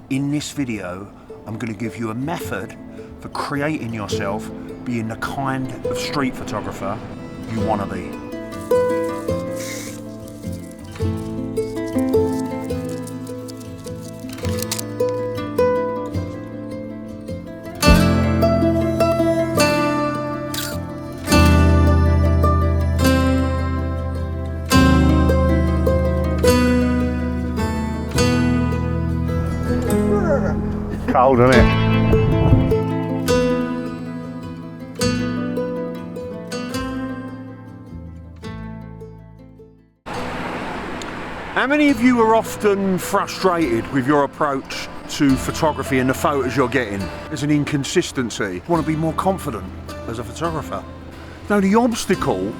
In this video, I'm going to give you a method for creating yourself being the kind of street photographer you want to be. Cold, isn't it? How many of you are often frustrated with your approach to photography and the photos you're getting? There's an inconsistency. You want to be more confident as a photographer. Now, the obstacle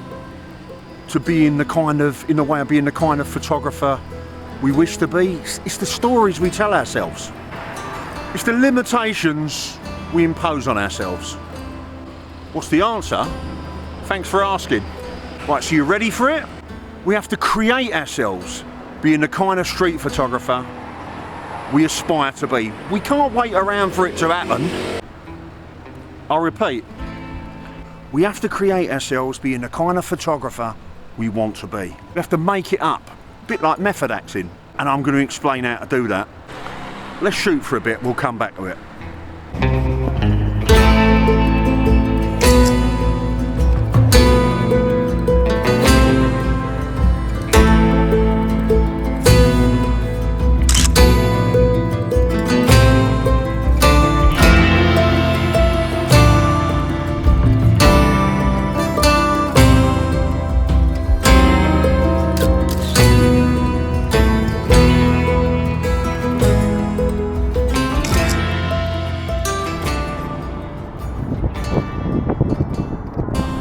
to being in the way of being the kind of photographer we wish to be, it's the stories we tell ourselves. It's the limitations we impose on ourselves. What's the answer? Thanks for asking. Right, so you ready for it? We have to create ourselves being the kind of street photographer we aspire to be. We can't wait around for it to happen. I'll repeat. We have to create ourselves being the kind of photographer we want to be. We have to make it up, a bit like method acting. And I'm going to explain how to do that. Let's shoot for a bit, we'll come back to it.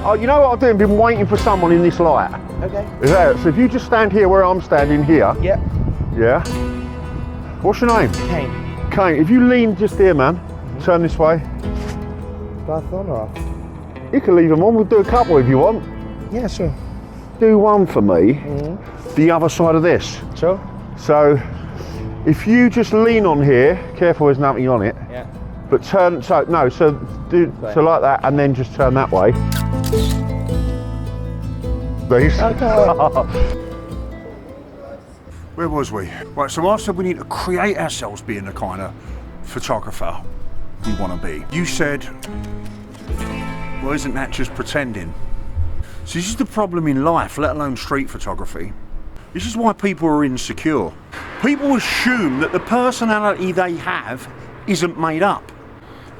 Oh, you know what I've done? Been waiting for someone in this light. Okay. Is that it? So if you just stand here where I'm standing here. Yep. Yeah. What's your name? Kane. Kane. If you lean just here, man. Turn this way. Both on or off? You can leave them on. We'll do a couple if you want. Yeah, sure. Do one for me. The other side of this. Sure. So if you just lean on here, careful there's nothing on it. Yeah. But turn, so like that, and then just turn that way. These. Okay. Where was we? Right, so I said we need to create ourselves being the kind of photographer we want to be. You said, well, isn't that just pretending? So this is the problem in life, let alone street photography. This is why people are insecure. People assume that the personality they have isn't made up.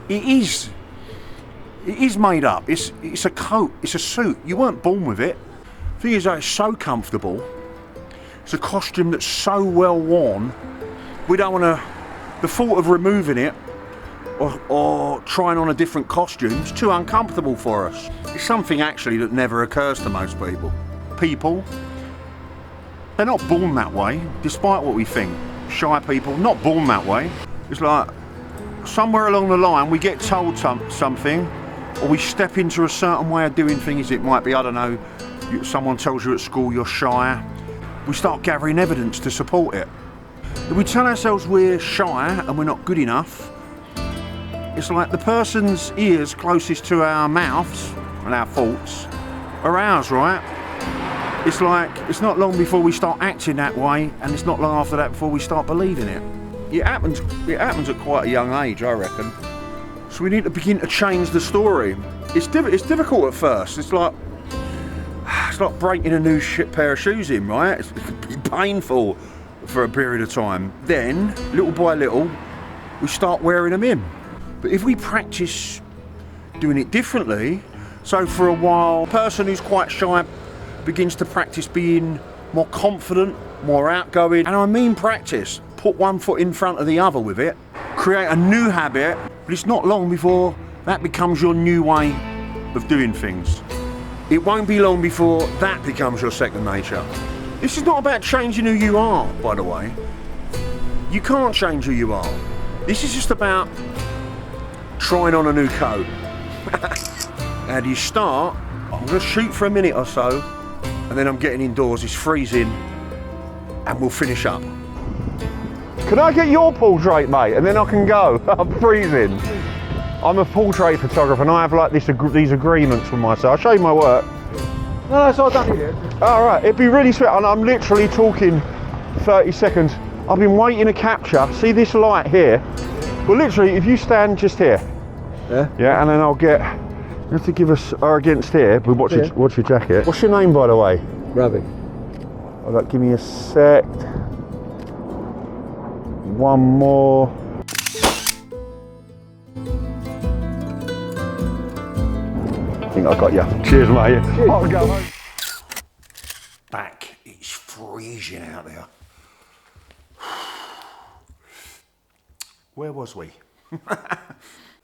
It is made up. It's a coat, it's a suit. You weren't born with it. The thing is that it's so comfortable. It's a costume that's so well worn. We don't want to, the thought of removing it or trying on a different costume is too uncomfortable for us. It's something actually that never occurs to most people. People, they're not born that way, despite what we think. Shy people, not born that way. It's like somewhere along the line we get told something, or we step into a certain way of doing things. It might be, I don't know, someone tells you at school you're shy. We start gathering evidence to support it. If we tell ourselves we're shy and we're not good enough, it's like the person's ears closest to our mouths and our thoughts are ours, right? It's like, it's not long before we start acting that way, and it's not long after that before we start believing it. It happens at quite a young age, I reckon. So we need to begin to change the story. It's difficult at first. It's like breaking a new pair of shoes in, right? It can be painful for a period of time. Then, little by little, we start wearing them in. But if we practice doing it differently, so for a while, a person who's quite shy begins to practice being more confident, more outgoing, and I mean practice. Put one foot in front of the other with it, create a new habit, but it's not long before that becomes your new way of doing things. It won't be long before that becomes your second nature. This is not about changing who you are, by the way. You can't change who you are. This is just about trying on a new coat. How do you start? I'm going to shoot for a minute or so, and then I'm getting indoors, it's freezing, and we'll finish up. Can I get your portrait, mate? And then I can go. I'm freezing. I'm a portrait photographer and I have like these agreements with myself. I'll show you my work. No, that's all done here. All right, it'd be really sweet. And I'm literally talking 30 seconds. I've been waiting to capture. See this light here? Well, literally, if you stand just here. Yeah? Yeah, and then I'll get, you have to give us our against here, but watch your jacket. What's your name, by the way? Ravi. All right, give me a sec. One more. I think I got you. Cheers, mate. Cheers. I'll go home. Back, it's freezing out there. Where was we?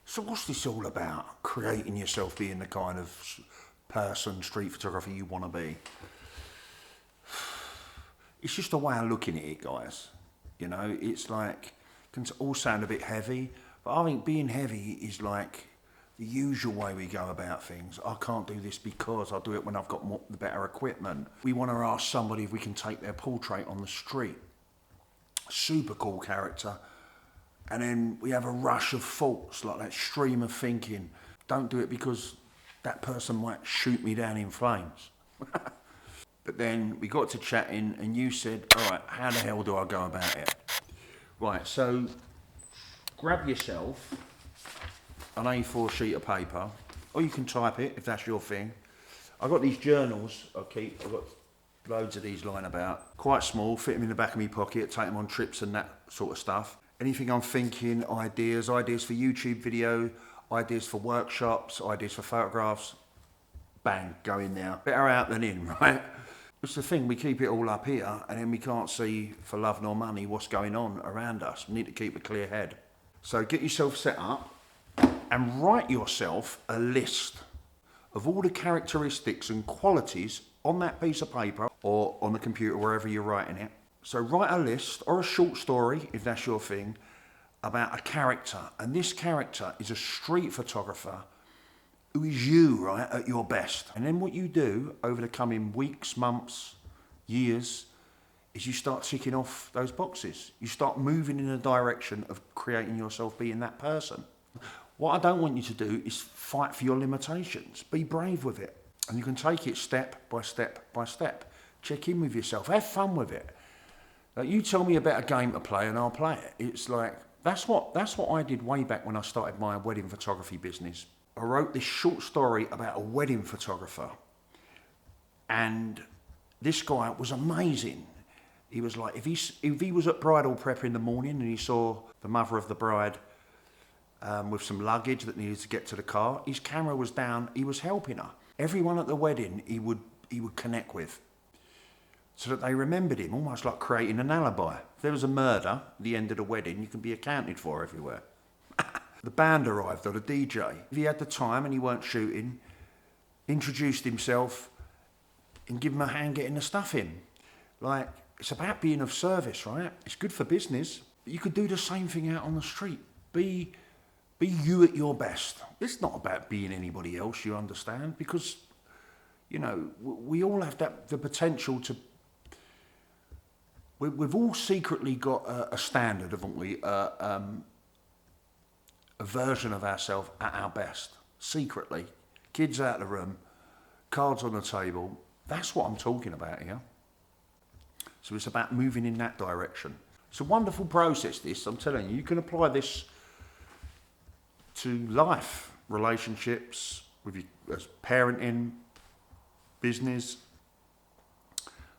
So what's this all about? Creating yourself, being the kind of person, street photographer you want to be. It's just a way of looking at it, guys. You know, it's like, it can all sound a bit heavy, but I think being heavy is like the usual way we go about things. I can't do this because I'll do it when I've got the better equipment. We want to ask somebody if we can take their portrait on the street. Super cool character. And then we have a rush of thoughts, like that stream of thinking. Don't do it because that person might shoot me down in flames. But then we got to chatting and you said, all right, how the hell do I go about it? Right, so grab yourself an A4 sheet of paper, or you can type it if that's your thing. I've got these journals I keep, I've got loads of these lying about. Quite small, fit them in the back of my pocket, take them on trips and that sort of stuff. Anything I'm thinking, ideas for YouTube video, ideas for workshops, ideas for photographs, bang, go in there. Better out than in, right? It's the thing, we keep it all up here and then we can't see for love nor money what's going on around us. We need to keep a clear head. So get yourself set up and write yourself a list of all the characteristics and qualities on that piece of paper or on the computer, wherever you're writing it. So write a list or a short story, if that's your thing, about a character. And this character is a street photographer who is you, right, at your best. And then what you do over the coming weeks, months, years, is you start ticking off those boxes. You start moving in a direction of creating yourself being that person. What I don't want you to do is fight for your limitations. Be brave with it. And you can take it step by step by step. Check in with yourself. Have fun with it. Like, you tell me about a game to play and I'll play it. It's like, that's what I did way back when I started my wedding photography business. I wrote this short story about a wedding photographer. And this guy was amazing. He was like, if he was at bridal prep in the morning and he saw the mother of the bride with some luggage that needed to get to the car, his camera was down, he was helping her. Everyone at the wedding he would connect with, so that they remembered him, almost like creating an alibi. If there was a murder at the end of the wedding, you can be accounted for everywhere. The band arrived, or the DJ. If he had the time and he weren't shooting, introduced himself and give him a hand getting the stuff in. Like, it's about being of service, right? It's good for business, but you could do the same thing out on the street. Be you at your best. It's not about being anybody else, you understand? Because, you know, we all have the potential to... We've all secretly got a standard, haven't we? A version of ourselves at our best, secretly. Kids out of the room, cards on the table. That's what I'm talking about here. So it's about moving in that direction. It's a wonderful process, this, I'm telling you. You can apply this to life, relationships, with your parenting, business.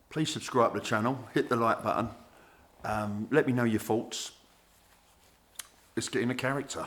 Please subscribe to the channel, hit the like button. Let me know your thoughts. Let's get in a character.